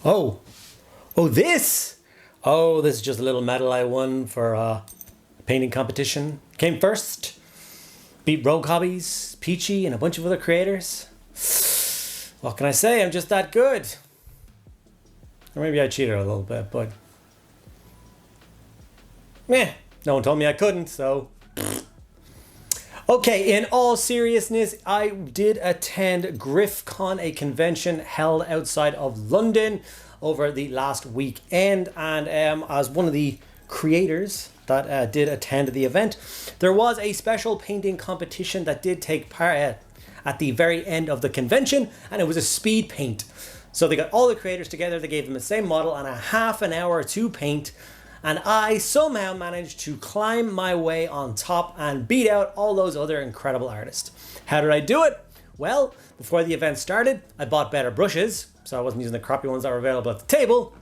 Oh, this! Oh, this is just a little medal I won for a painting competition. Came first. Beat Rogue Hobbies, Peachy, and a bunch of other creators. What can I say? I'm just that good. Or maybe I cheated a little bit, but... meh, no one told me I couldn't, so... Okay, in all seriousness, I did attend Griffcon, a convention held outside of London over the last weekend, and as one of the creators that did attend the event, there was a special painting competition that did take part at the very end of the convention, and it was a speed paint. So they got all the creators together, they gave them the same model and a half an hour to paint, and I somehow managed to climb my way on top and beat out all those other incredible artists. How did I do it? Well, before the event started, I bought better brushes, so I wasn't using the crappy ones that were available at the table,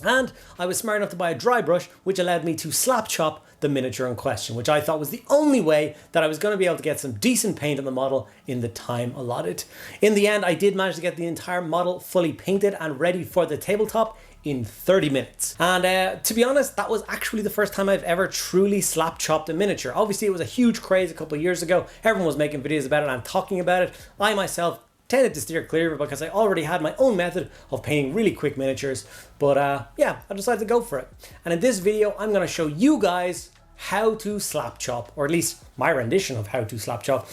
and I was smart enough to buy a dry brush, which allowed me to Slapchop the miniature in question, which I thought was the only way that I was going to be able to get some decent paint on the model in the time allotted. In the end, I did manage to get the entire model fully painted and ready for the tabletop in 30 minutes. And to be honest, that was actually the first time I've ever truly slap-chopped a miniature. Obviously, it was a huge craze a couple of years ago. Everyone was making videos about it and talking about it. I myself tended to steer clear of it because I already had my own method of painting really quick miniatures. But yeah, I decided to go for it. And in this video, I'm going to show you guys how to slap chop, or at least my rendition of how to slap chop.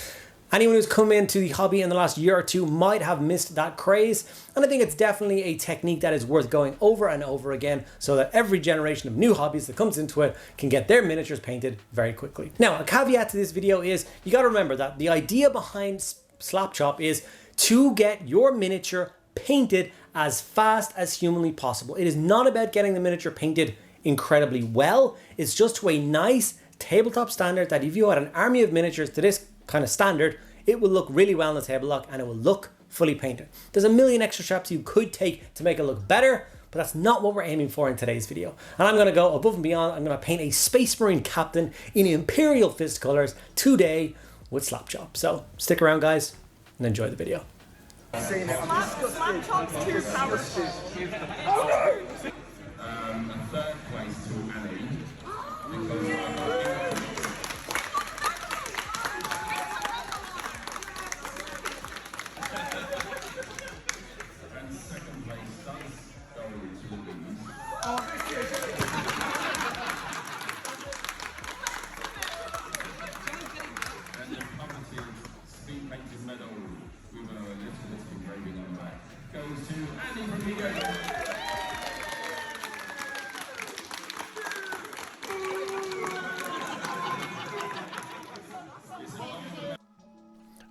Anyone who's come into the hobby in the last year or two might have missed that craze, and I think it's definitely a technique that is worth going over and over again so that every generation of new hobbies that comes into it can get their miniatures painted very quickly. Now, a caveat to this video is you got to remember that the idea behind slap chop is to get your miniature painted as fast as humanly possible. It is not about getting the miniature painted incredibly well. It's just to a nice tabletop standard that if you had an army of miniatures to this kind of standard, it will look really well in the table lock and it will look fully painted. There's a million extra steps you could take to make it look better, but that's not what we're aiming for in today's video. And I'm going to go above and beyond. I'm going to paint a Space Marine captain in Imperial Fist colors today with Slapchop. So stick around, guys, and enjoy the video. Slapchop's too powerful. Third place to Annie.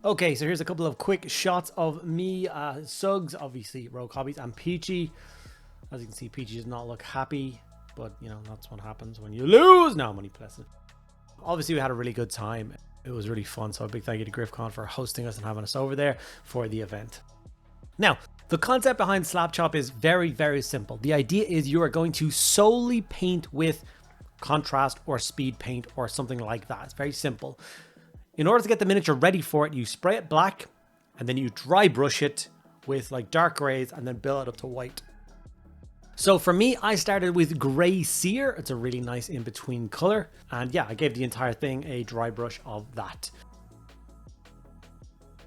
Okay, so here's a couple of quick shots of me, Suggs, obviously Rogue Hobbies, and Peachy. As you can see, Peachy does not look happy, but you know, that's what happens when you lose. No, money pleasant. Obviously, we had a really good time. It was really fun, so a big thank you to Griffcon for hosting us and having us over there for the event. Now, the concept behind Slapchop is very, very simple. The idea is you are going to solely paint with contrast or speed paint or something like that. It's very simple. In order to get the miniature ready for it, you spray it black and then you dry brush it with like dark grays and then build it up to white. So for me, I started with Grey Seer. It's a really nice in-between color. And yeah, I gave the entire thing a dry brush of that.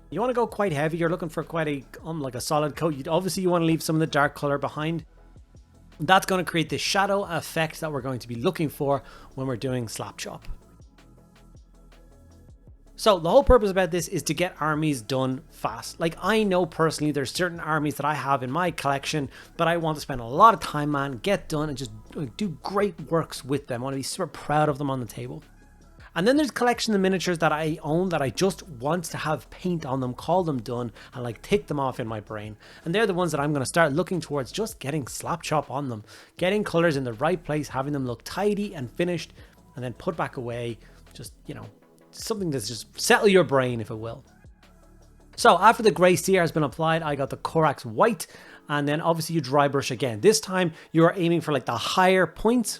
You want to go quite heavy. You're looking for quite a like a solid coat. Obviously, you want to leave some of the dark color behind. That's going to create the shadow effect that we're going to be looking for when we're doing Slapchop. So the whole purpose about this is to get armies done fast. Like, I know personally there's certain armies that I have in my collection, but I want to spend a lot of time on, get done, and just do great works with them. I want to be super proud of them on the table. And then there's a collection of miniatures that I own that I just want to have paint on them, call them done, and like tick them off in my brain. And they're the ones that I'm going to start looking towards just getting Slapchop on them, getting colors in the right place, having them look tidy and finished, and then put back away. Just, you know, something that's just settle your brain, if it will. So after the Grey Seer has been applied, I got the Corax White, and then obviously you dry brush again. This time you are aiming for like the higher points.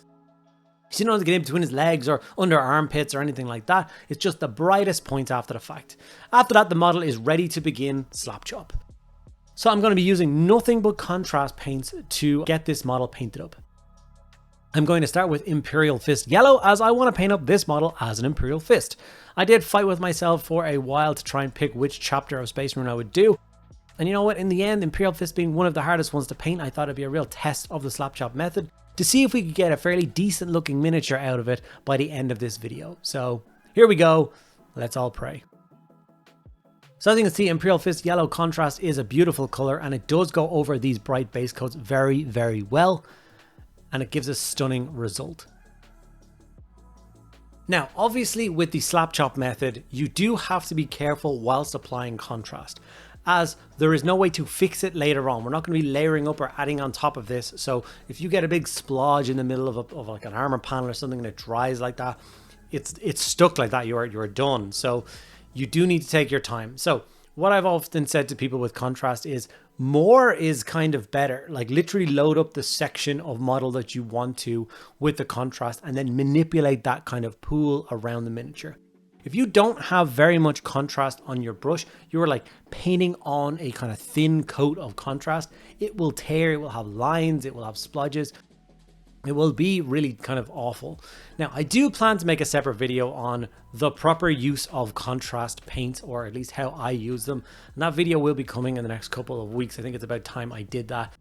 So you don't have to get in between his legs or under armpits or anything like that. It's just the brightest points after the fact. After that, the model is ready to begin Slapchop. So I'm going to be using nothing but contrast paints to get this model painted up. I'm going to start with Imperial Fist Yellow, as I want to paint up this model as an Imperial Fist. I did fight with myself for a while to try and pick which chapter of Space Marine I would do. And you know what, in the end, Imperial Fist being one of the hardest ones to paint, I thought it'd be a real test of the Slapchop method to see if we could get a fairly decent looking miniature out of it by the end of this video. So here we go, let's all pray. So as you can see, Imperial Fist Yellow contrast is a beautiful color, and it does go over these bright base coats very, very well. And it gives a stunning result. Now, obviously with the Slapchop method, you do have to be careful whilst applying contrast, as there is no way to fix it later on. We're not going to be layering up or adding on top of this. So if you get a big splodge in the middle of like an armor panel or something and it dries like that, it's stuck like that, you're done. So you do need to take your time. So what I've often said to people with contrast is more is kind of better. Like literally load up the section of model that you want to with the contrast and then manipulate that kind of pool around the miniature. If you don't have very much contrast on your brush, you're like painting on a kind of thin coat of contrast. It will tear, it will have lines, it will have splodges. It will be really kind of awful. Now, I do plan to make a separate video on the proper use of contrast paints, or at least how I use them. And that video will be coming in the next couple of weeks. I think it's about time I did that.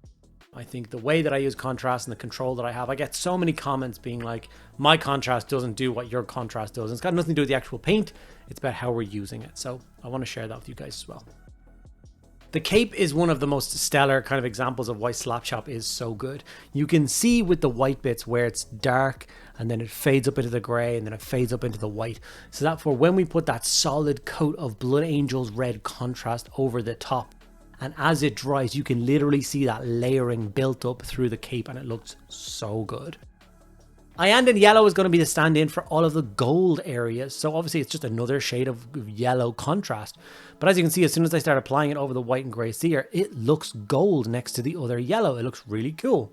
I think the way that I use contrast and the control that I have, I get so many comments being like, my contrast doesn't do what your contrast does. And it's got nothing to do with the actual paint. It's about how we're using it. So I want to share that with you guys as well. The cape is one of the most stellar kind of examples of why Slapchop is so good. You can see with the white bits where it's dark and then it fades up into the grey and then it fades up into the white. So that for when we put that solid coat of Blood Angel's red contrast over the top, and as it dries, you can literally see that layering built up through the cape, and it looks so good. Iyanden Yellow is going to be the stand-in for all of the gold areas. So obviously it's just another shade of yellow contrast. But as you can see, as soon as I start applying it over the white and grey seer, it looks gold next to the other yellow. It looks really cool.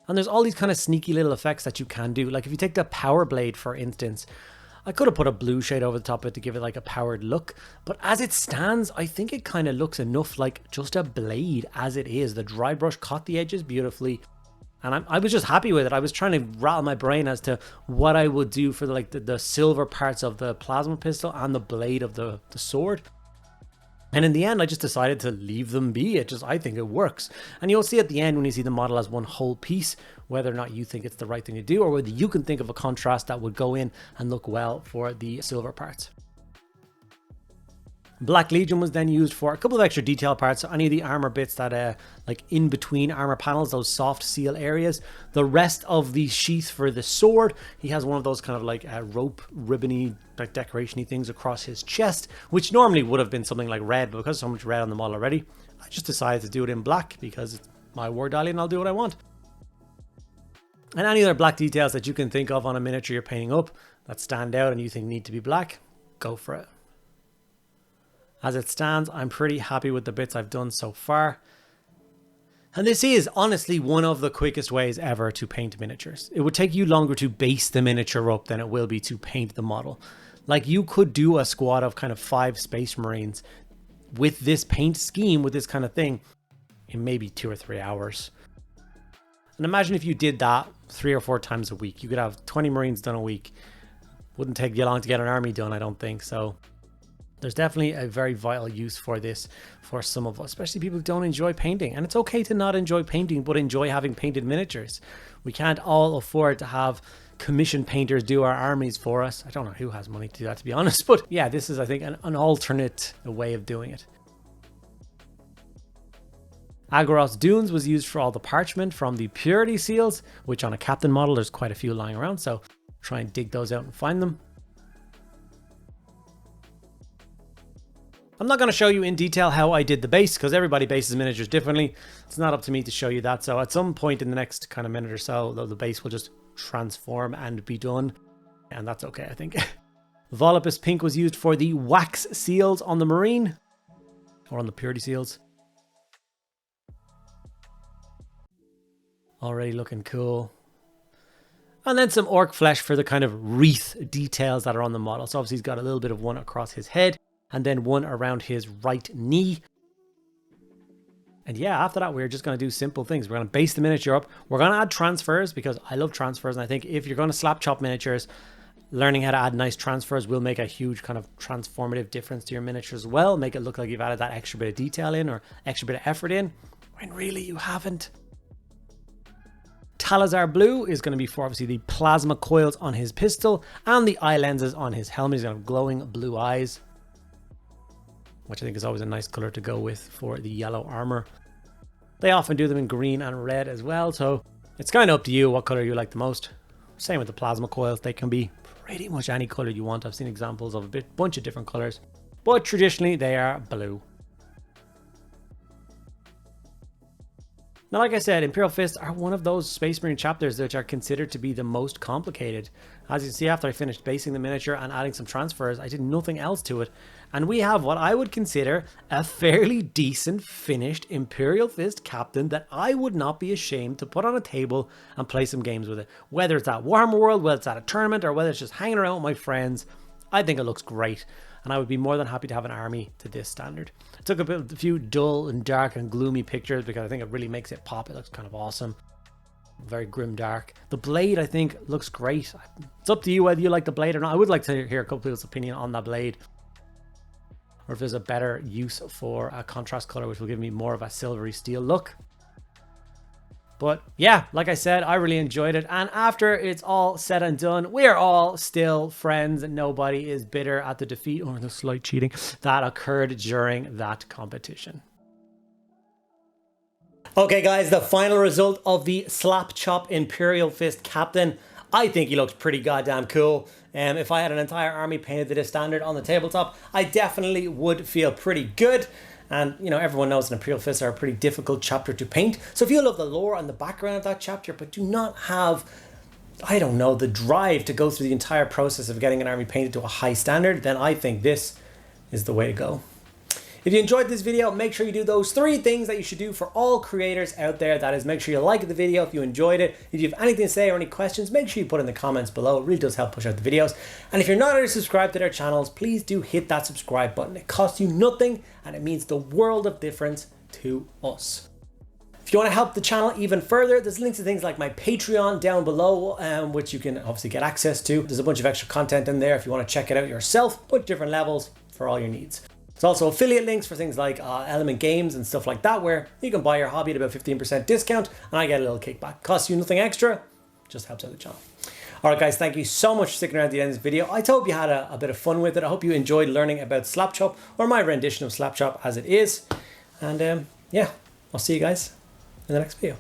And there's all these kind of sneaky little effects that you can do. Like if you take the Power Blade, for instance, I could have put a blue shade over the top of it to give it like a powered look. But as it stands, I think it kind of looks enough like just a blade as it is. The dry brush caught the edges beautifully. And I was just happy with it. I was trying to rattle my brain as to what I would do for the silver parts of the plasma pistol and the blade of the sword. And in the end, I just decided to leave them be. I think it works. And you'll see at the end when you see the model as one whole piece, whether or not you think it's the right thing to do, or whether you can think of a contrast that would go in and look well for the silver parts. Black Legion was then used for a couple of extra detail parts. So any of the armor bits that like in between armor panels, those soft seal areas. The rest of the sheath for the sword, he has one of those kind of like rope ribbony like decoration-y things across his chest, which normally would have been something like red, but because there's so much red on the model already, I just decided to do it in black because it's my war dial and I'll do what I want. And any other black details that you can think of on a miniature you're painting up that stand out and you think need to be black, go for it. As it stands, I'm pretty happy with the bits I've done so far. And this is honestly one of the quickest ways ever to paint miniatures. It would take you longer to base the miniature up than it will be to paint the model. Like you could do a squad of kind of 5 Space Marines with this paint scheme, with this kind of thing, in maybe 2 or 3 hours. And imagine if you did that 3 or 4 times a week. You could have 20 Marines done a week. Wouldn't take you long to get an army done, I don't think. So there's definitely a very vital use for this for some of us, especially people who don't enjoy painting. And it's okay to not enjoy painting, but enjoy having painted miniatures. We can't all afford to have commission painters do our armies for us. I don't know who has money to do that, to be honest. But yeah, this is, I think, an alternate way of doing it. Agoros Dunes was used for all the parchment from the Purity seals, which on a captain model, there's quite a few lying around. So try and dig those out and find them. I'm not going to show you in detail how I did the base because everybody bases miniatures differently. It's not up to me to show you that. So at some point in the next kind of minute or so, the base will just transform and be done. And that's okay, I think. Volupus Pink was used for the wax seals on the Marine, or on the Purity seals. Already looking cool. And then some orc flesh for the kind of wreath details that are on the model. So obviously he's got a little bit of one across his head, and then one around his right knee. And yeah, after that, we're just going to do simple things. We're going to base the miniature up. We're going to add transfers because I love transfers. And I think if you're going to slap chop miniatures, learning how to add nice transfers will make a huge kind of transformative difference to your miniature as well. Make it look like you've added that extra bit of detail in or extra bit of effort in, when really you haven't. Talazar Blue is going to be for obviously the plasma coils on his pistol and the eye lenses on his helmet. He's going to have glowing blue eyes, which I think is always a nice color to go with for the yellow armor. They often do them in green and red as well, so it's kind of up to you what color you like the most. Same with the plasma coils. They can be pretty much any color you want. I've seen examples of a bunch of different colors, but traditionally they are blue. Now, like I said, Imperial Fists are one of those Space Marine chapters which are considered to be the most complicated. As you can see, after I finished basing the miniature and adding some transfers, I did nothing else to it. And we have what I would consider a fairly decent finished Imperial Fist captain that I would not be ashamed to put on a table and play some games with it. Whether it's at Warhammer World, whether it's at a tournament, or whether it's just hanging around with my friends, I think it looks great. And I would be more than happy to have an army to this standard. I took a few dull and dark and gloomy pictures because I think it really makes it pop. It looks kind of awesome. Very grim dark. The blade, I think, looks great. It's up to you whether you like the blade or not. I would like to hear a couple people's opinion on that blade, or if there's a better use for a contrast color which will give me more of a silvery steel look. But yeah, like I said, I really enjoyed it. And after it's all said and done, we're all still friends. Nobody is bitter at the defeat or the slight cheating that occurred during that competition. Okay, guys, the final result of the Slapchop Imperial Fist captain. I think he looks pretty goddamn cool. If I had an entire army painted to this standard on the tabletop, I definitely would feel pretty good. And, you know, everyone knows that Imperial Fists are a pretty difficult chapter to paint. So if you love the lore and the background of that chapter, but do not have, I don't know, the drive to go through the entire process of getting an army painted to a high standard, then I think this is the way to go. If you enjoyed this video, make sure you do those 3 things that you should do for all creators out there. That is, make sure you like the video if you enjoyed it. If you have anything to say or any questions, make sure you put in the comments below. It really does help push out the videos. And if you're not already subscribed to their channels, please do hit that subscribe button. It costs you nothing and it means the world of difference to us. If you want to help the channel even further, there's links to things like my Patreon down below, which you can obviously get access to. There's a bunch of extra content in there if you want to check it out yourself, but different levels for all your needs. There's also affiliate links for things like Element Games and stuff like that, where you can buy your hobby at about 15% discount and I get a little kickback. Costs you nothing extra, just helps out the channel. Alright guys, thank you so much for sticking around to the end of this video. I hope you had a bit of fun with it. I hope you enjoyed learning about Slapchop, or my rendition of Slapchop as it is. And yeah, I'll see you guys in the next video.